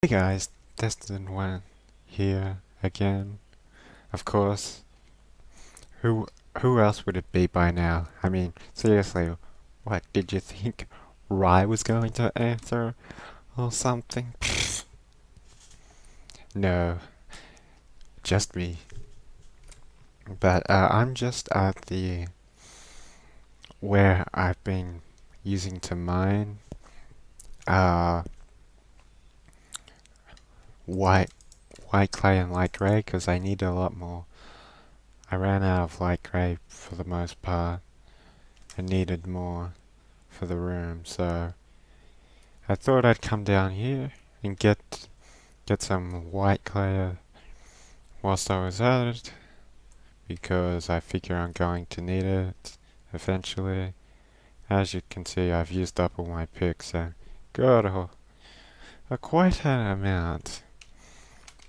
Hey guys, Destin1 here again. Of course, who who else would it be by now? I mean, seriously, what did you think Rye was going to answer or something? No, just me. But I'm just at the where I've been using to mine uh white white clay and light gray because I need a lot more. I ran out of light gray for the most part. I needed more for the room, so I thought I'd come down here and get some white clay whilst I was at it, because I figure I'm going to need it eventually. As you can see, I've used up all my picks and got a quite an amount.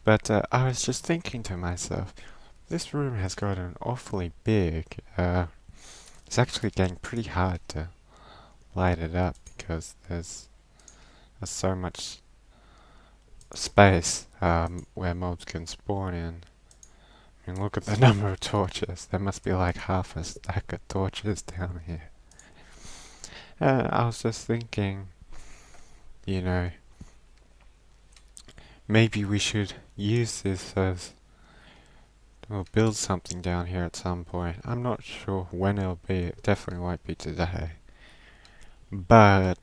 But I was just thinking to myself, this room has gotten awfully big. It's actually getting pretty hard to light it up because there's so much space where mobs can spawn in. I mean, look at the number of torches. There must be like half a stack of torches down here. I was just thinking, you know, maybe we should use this as, or build something down here at some point. I'm not sure when it'll be. It definitely won't be today. But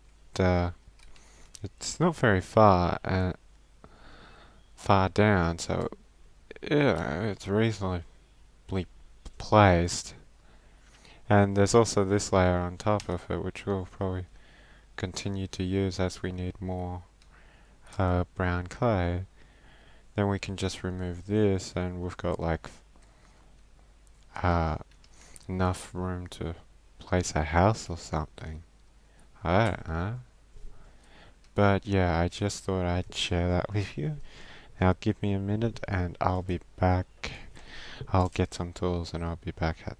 it's not very far down, so yeah, it's reasonably placed. And there's also this layer on top of it, which we'll probably continue to use as we need more brown clay. Then we can just remove this, and we've got like uh, enough room to place a house or something. I don't know. But yeah, I just thought I'd share that with you. Now give me a minute and I'll be back. I'll get some tools and I'll be back at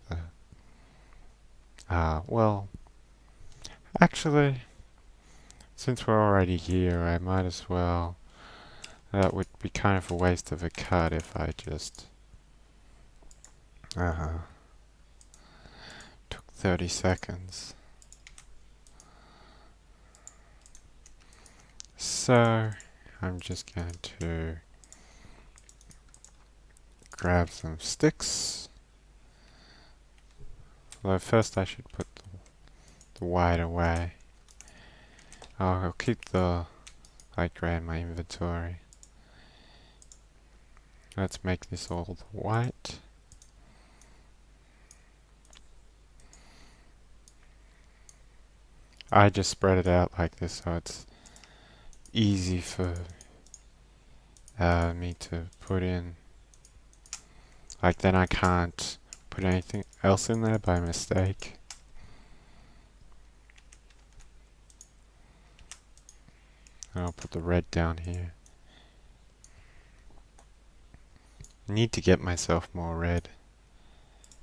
the... well, actually, since we're already here, I might as well... That would be kind of a waste of a cut if I just... took 30 seconds. So, I'm just going to grab some sticks. Although first I should put the white away. I'll keep the light grey in my inventory. Let's make this all white. I just spread it out like this so it's easy for me to put in. Like then I can't put anything else in there by mistake. And I'll put the red down here. I need to get myself more red.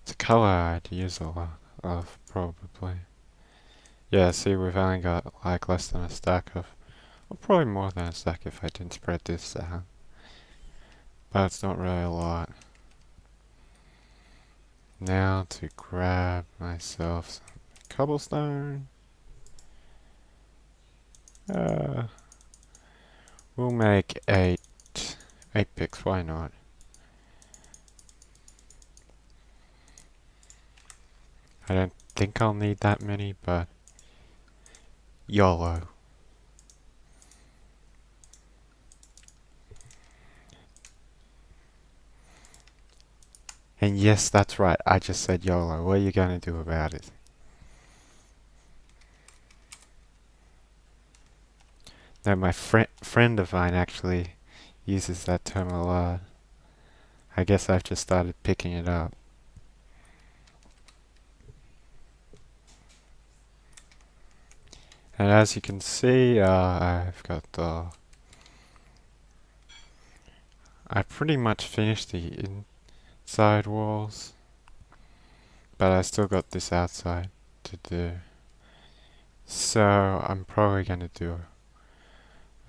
It's a color I'd use a lot of, probably. Yeah, see, we've only got like less than a stack of, well, probably more than a stack if I didn't spread this out. But it's not really a lot. Now to grab myself some cobblestone. We'll make 8 picks, why not? I don't think I'll need that many, but YOLO. And yes, that's right, I just said YOLO. What are you gonna do about it? No, my friend of mine actually uses that term a lot. I guess I've just started picking it up. And as you can see, I've got the... I pretty much finished the inside walls, but I still got this outside to do. So I'm probably going to do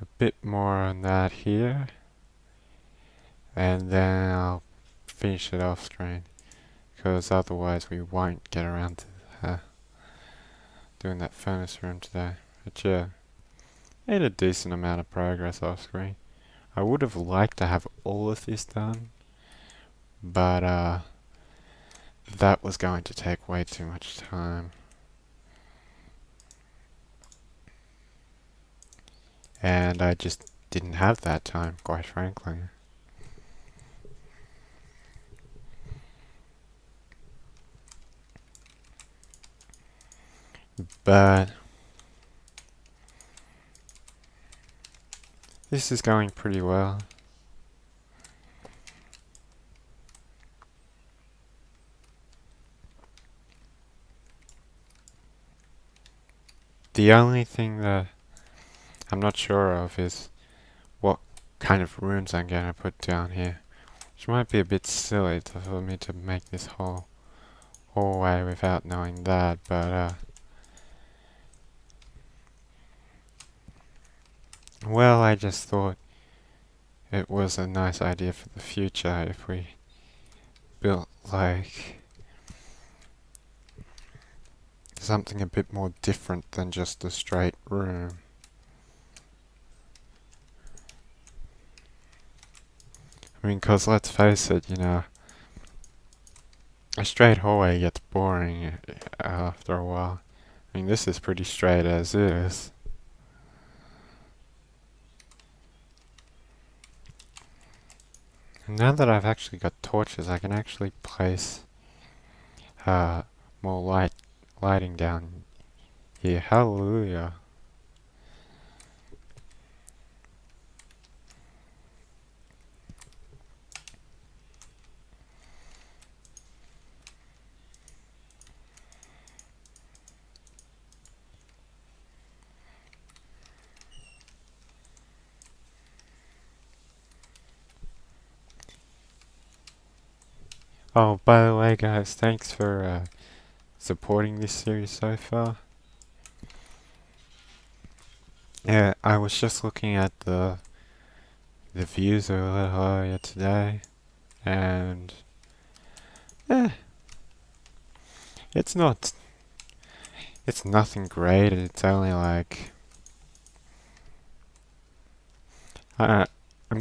a bit more on that here, and then I'll finish it off screen, because otherwise we won't get around to doing that furnace room today. But yeah, made a decent amount of progress off screen. I would have liked to have all of this done, but that was going to take way too much time. And I just didn't have that time, quite frankly. But this is going pretty well. The only thing that I'm not sure of is what kind of rooms I'm going to put down here. Which might be a bit silly for me to make this whole hallway without knowing that, but well, I just thought it was a nice idea for the future if we built like something a bit more different than just a straight room. I mean, 'cause let's face it, you know, a straight hallway gets boring after a while. I mean, this is pretty straight as is. And now that I've actually got torches, I can actually place more lighting down here. Hallelujah. Oh, by the way, guys, thanks for supporting this series so far. Yeah, I was just looking at the views a little earlier today, and it's nothing great. It's only like I'm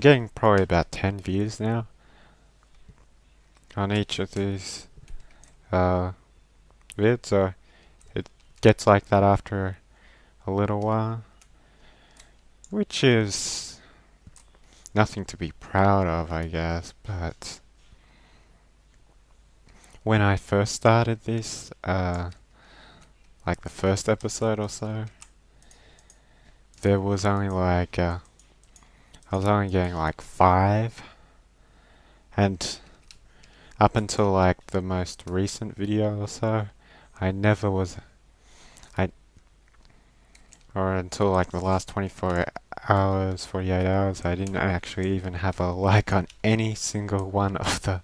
getting probably about 10 views now on each of these vids, so it gets like that after a little while, which is nothing to be proud of, I guess, but when I first started this, like the first episode or so, there was only like, I was only getting like 5, and up until like the most recent video or so, or until like the last 24 hours, 48 hours, I didn't actually even have a like on any single one of the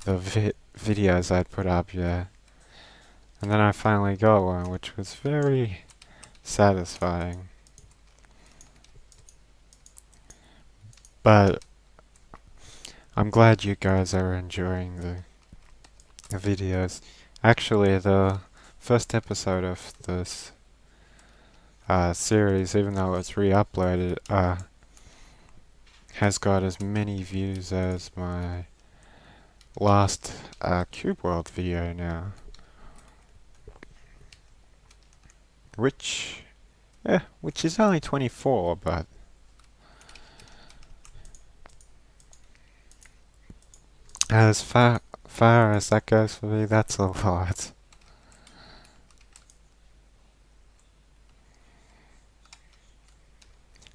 videos I'd put up yet. And then I finally got one, which was very satisfying. But I'm glad you guys are enjoying the videos. Actually, the first episode of this series, even though it's re-uploaded, has got as many views as my last Cube World video now. Which is only 24, but as far as that goes for me, that's a lot.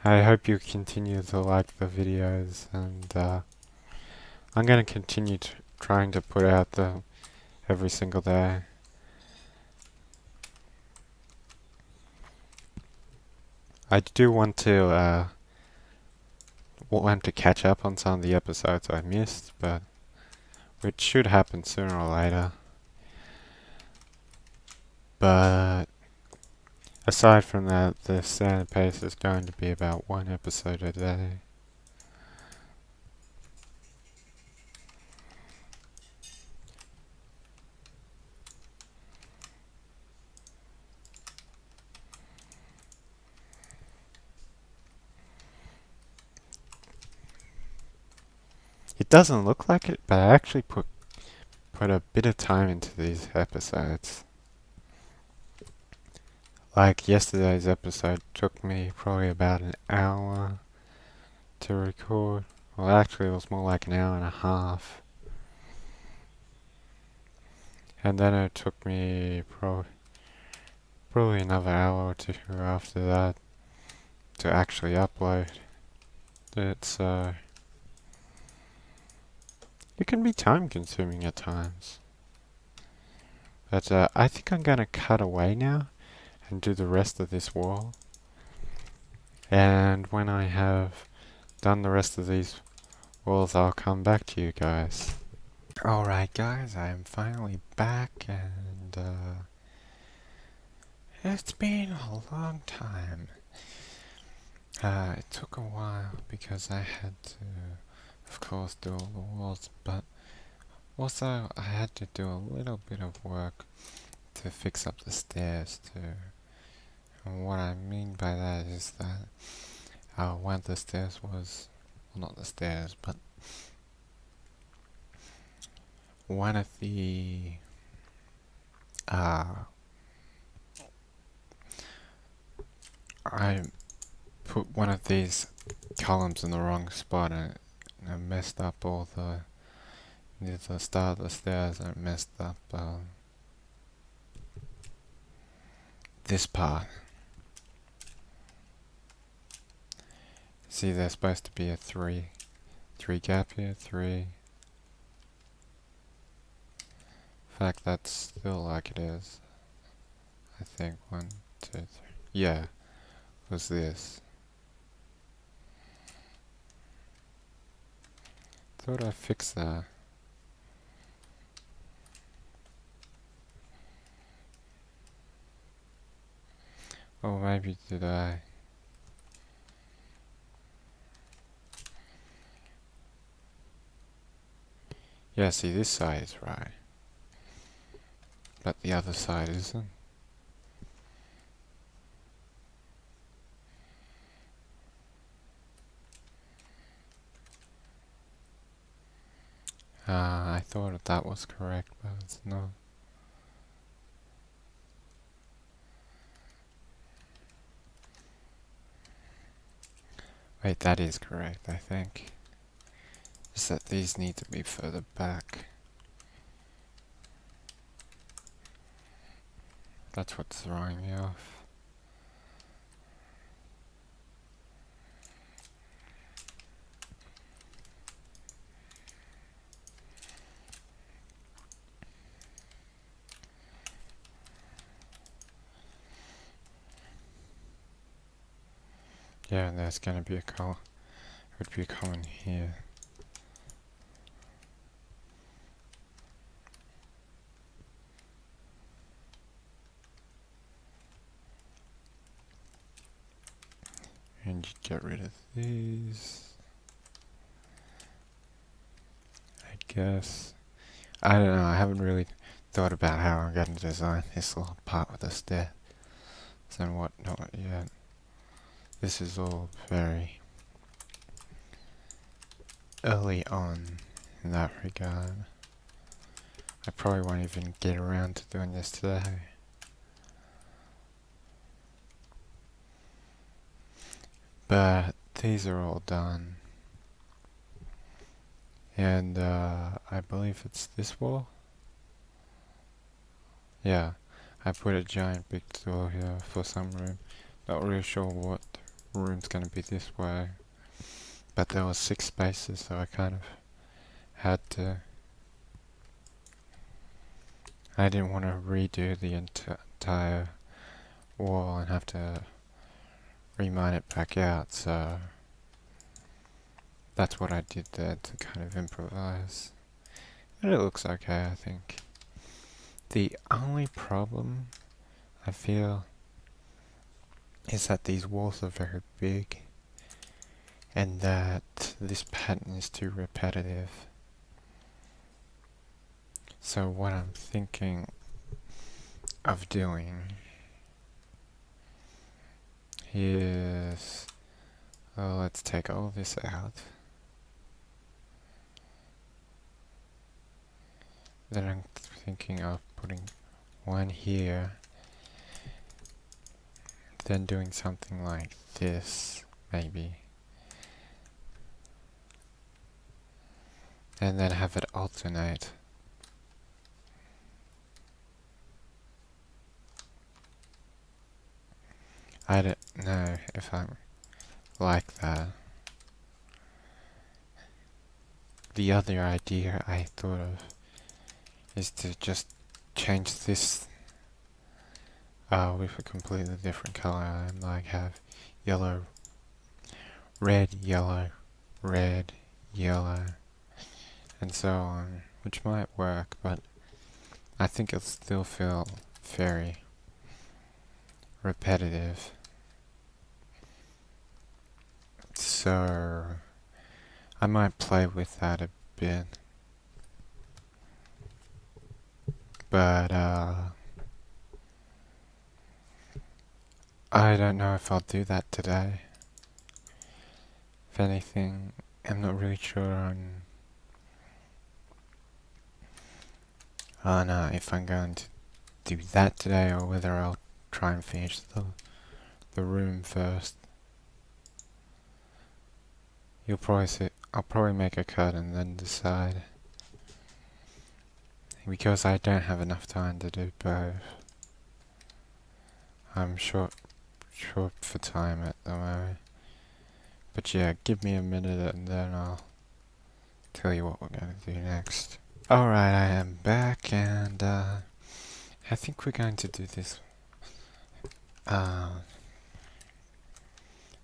I hope you continue to like the videos, and I'm going to continue trying to put out them every single day. I do want to catch up on some of the episodes I missed, but which should happen sooner or later. But Aside from that, the standard pace is going to be about one episode a day. It doesn't look like it, but I actually put a bit of time into these episodes. Like yesterday's episode took me probably about an hour to record. Well, actually, it was more like an hour and a half. And then it took me probably another hour or two after that to actually upload it, so it can be time consuming at times. But I think I'm gonna cut away now and do the rest of this wall. And when I have done the rest of these walls, I'll come back to you guys. Alright guys, I am finally back, and it's been a long time. It took a while because I had to, of course, do all the walls, but also I had to do a little bit of work to fix up the stairs too. And what I mean by that is that one of the stairs was, well, not the stairs, but one of the I put one of these columns in the wrong spot, and I messed up all the start of the stairs, and it messed up this part. See, there's supposed to be a three gap here, three. In fact, that's still like it is. I think 1, 2, 3. Yeah, was this. Thought I fixed that. Oh, maybe did I? Yeah, see, this side is right, but the other side isn't. I thought that was correct, but it's not. Wait, that is correct, I think. Just that these need to be further back. That's what's throwing me off. Yeah, and there's gonna be a column. Would be a column here. And you get rid of these. I guess. I don't know, I haven't really thought about how I'm going to design this little part with the stairs and whatnot yet. This is all very early on in that regard. I probably won't even get around to doing this today. But these are all done. And I believe it's this wall. Yeah, I put a giant big door here for some room. Not really sure what room's gonna be this way. But there was 6 spaces, so I kind of had to. I didn't want to redo the entire wall and have to remine it back out, so that's what I did there to kind of improvise. And it looks okay, I think. The only problem I feel is that these walls are very big and that this pattern is too repetitive. So what I'm thinking of doing is, well, let's take all this out. Then I'm thinking of putting one here, then doing something like this, maybe. And then have it alternate. I don't know if I'm like that. The other idea I thought of is to just change this with a completely different color and like have yellow, red, yellow, red, yellow, and so on, which might work, but I think it'll still feel very repetitive. So I might play with that a bit, but I don't know if I'll do that today. If anything, I'm not really sure on if I'm going to do that today or whether I'll try and finish the room first. You'll probably see, I'll probably make a cut and then decide. Because I don't have enough time to do both. I'm short for time at the moment. But yeah, give me a minute and then I'll tell you what we're going to do next. Alright, I am back and I think we're going to do this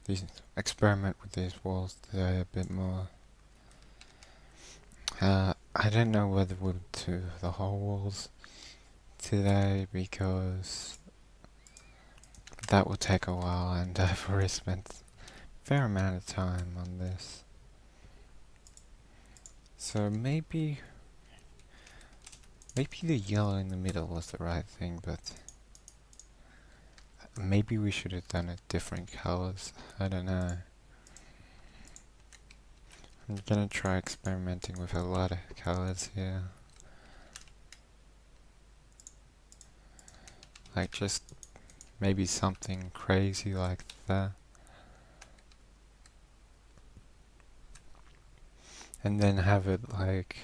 these experiment with these walls today a bit more. I don't know whether we'll do the whole walls today because that will take a while and I've already spent a fair amount of time on this. So maybe the yellow in the middle was the right thing, but maybe we should have done it different colors. I don't know. I'm gonna try experimenting with a lot of colors here. Like just maybe something crazy like that. And then have it like,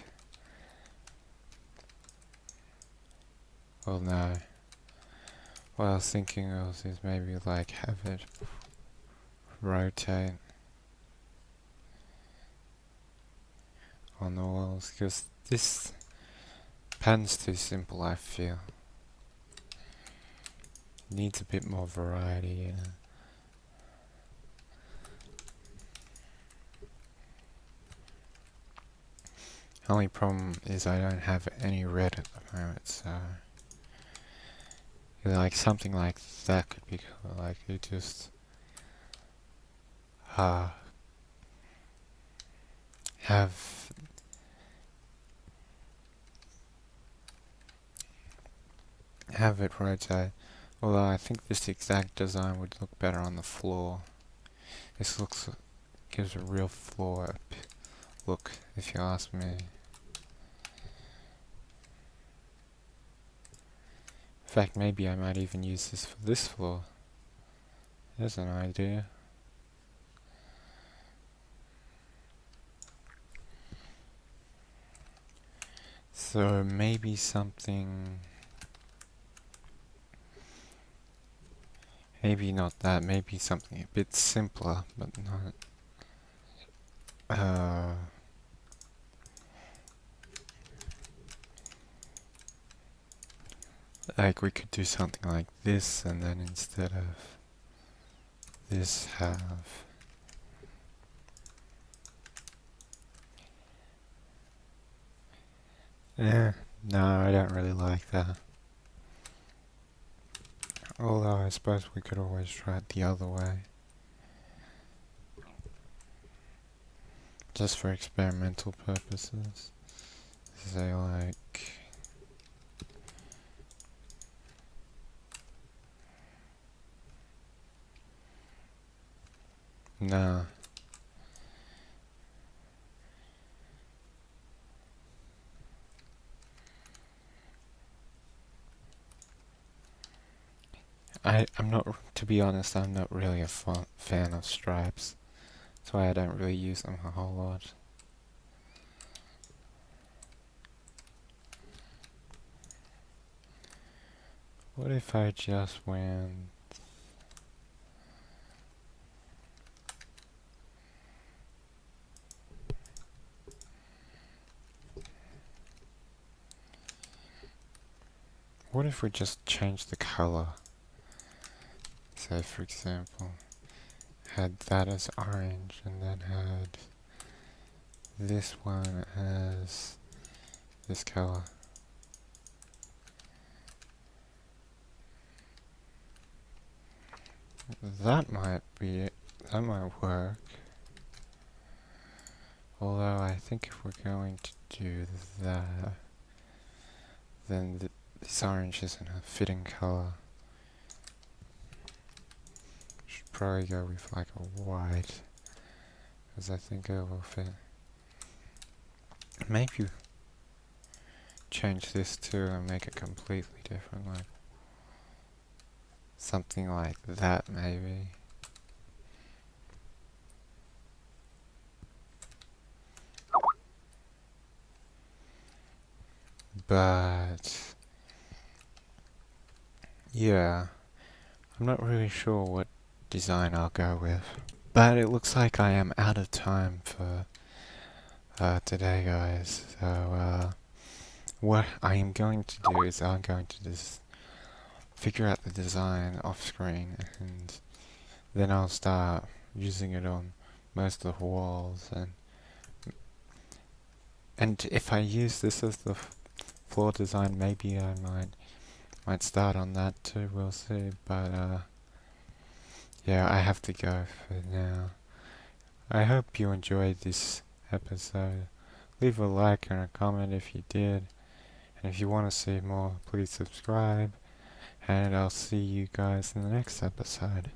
well no. What I was thinking of is maybe like have it rotate on the walls, because this pattern's too simple, I feel. Needs a bit more variety, yeah. Only problem is I don't have any red at the moment, so like something like that could be cool. Like you just have it rotate. Although I think this exact design would look better on the floor. This gives a real floor look, if you ask me. In fact, maybe I might even use this for this floor. There's an idea. So maybe something... Maybe not that, maybe something a bit simpler, but not... like we could do something like this, and then instead of this have... no, I don't really like that. Although I suppose we could always try it the other way. Just for experimental purposes. Say like... Nah. I'm not, to be honest, I'm not really a fan of stripes. That's why I don't really use them a whole lot. What if I just went... What if we just change the color? Say, for example, had that as orange and then had this one as this color. That might be it. That might work. Although I think if we're going to do that, then this orange isn't a fitting color. Should probably go with like a white, because I think it will fit. Maybe change this too and make it completely different, like something like that maybe. But yeah, I'm not really sure what design I'll go with. But it looks like I am out of time for today, guys. So what I am going to do is I'm going to just figure out the design off screen, and then I'll start using it on most of the walls, and if I use this as the floor design, maybe I might start on that too. We'll see. But yeah, I have to go for now. I hope you enjoyed this episode. Leave a like and a comment if you did, and if you want to see more, please subscribe, and I'll see you guys in the next episode.